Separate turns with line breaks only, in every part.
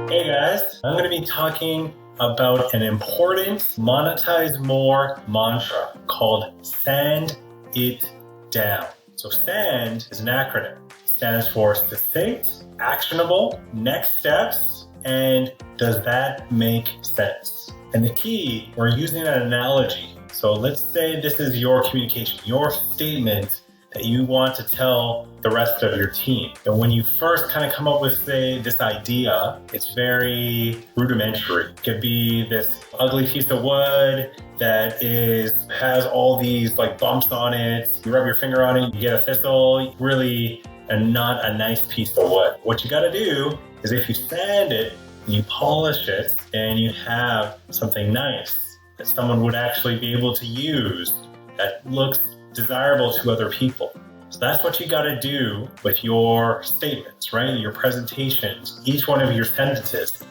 Hey guys, I'm going to be talking about an important MonetizeMore mantra called Sand It Down. So SAND is an acronym. It stands for Succinct, Actionable, Next Steps, and Does That Make Sense? And the key, we're using an analogy. So let's say this is your communication, your statement that you want to tell the rest of your team. And when you first kind of come up with, say, this idea, it's very rudimentary. It could be this ugly piece of wood that has all these like bumps on it. You rub your finger on it, you get a thistle, really not a nice piece of wood. What you gotta do is if you sand it, and you polish it, and you have something nice that someone would actually be able to use that looks desirable to other people. So that's what you got to do with your statements, right? Your presentations, each one of your sentences,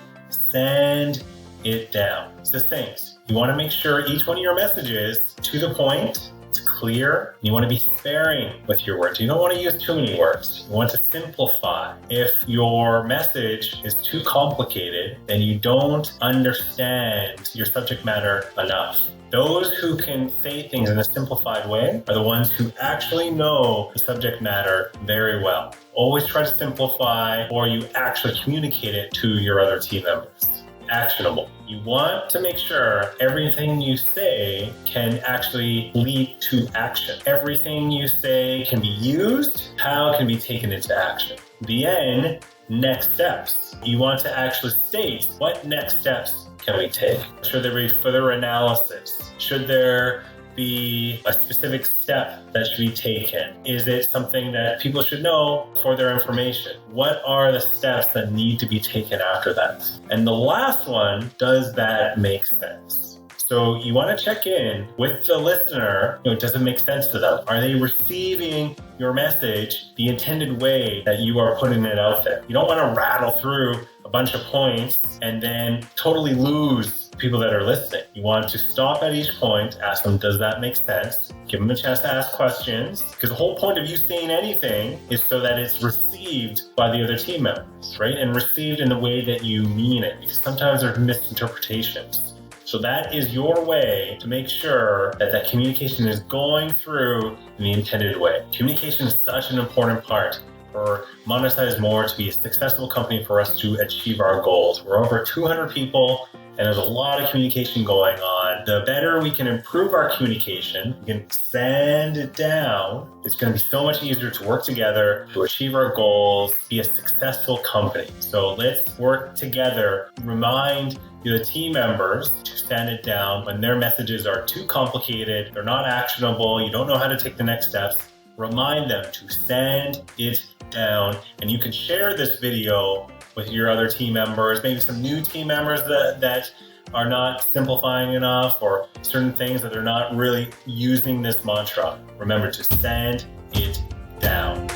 sand it down. Succinct. You want to make sure each one of your messages to the point, it's clear. You want to be sparing with your words. You don't want to use too many words. You want to simplify. If your message is too complicated, then you don't understand your subject matter enough. Those who can say things in a simplified way are the ones who actually know the subject matter very well. Always try to simplify, or you actually communicate it to your other team members. Actionable. You want to make sure everything you say can actually lead to action. Everything you say can be used. How it can be taken into action. The end, next steps. You want to actually state what next steps can we take? Should there be further analysis? Should there be a specific step that should be taken? Is it something that people should know for their information? What are the steps that need to be taken after that? And the last one, does that make sense? So you want to check in with the listener. Does it make sense to them? Are they receiving your message the intended way that you are putting it out there? You don't want to rattle through a bunch of points and then totally lose people that are listening. You want to stop at each point, ask them, does that make sense? Give them a chance to ask questions, because the whole point of you saying anything is so that it's received by the other team members, right? And received in the way that you mean it, because sometimes there are misinterpretations. So that is your way to make sure that that communication is going through in the intended way. Communication is such an important part for MonetizeMore to be a successful company, for us to achieve our goals. We're over 200 people, and there's a lot of communication going on. The better we can improve our communication, we can sand it down, it's going to be so much easier to work together to achieve our goals, be a successful company. So let's work together. Remind the team members to sand it down when their messages are too complicated, they're not actionable, you don't know how to take the next steps. Remind them to sand it down, and you can share this video with your other team members, maybe some new team members that are not simplifying enough, or certain things that they're not really using this mantra. Remember to sand it down.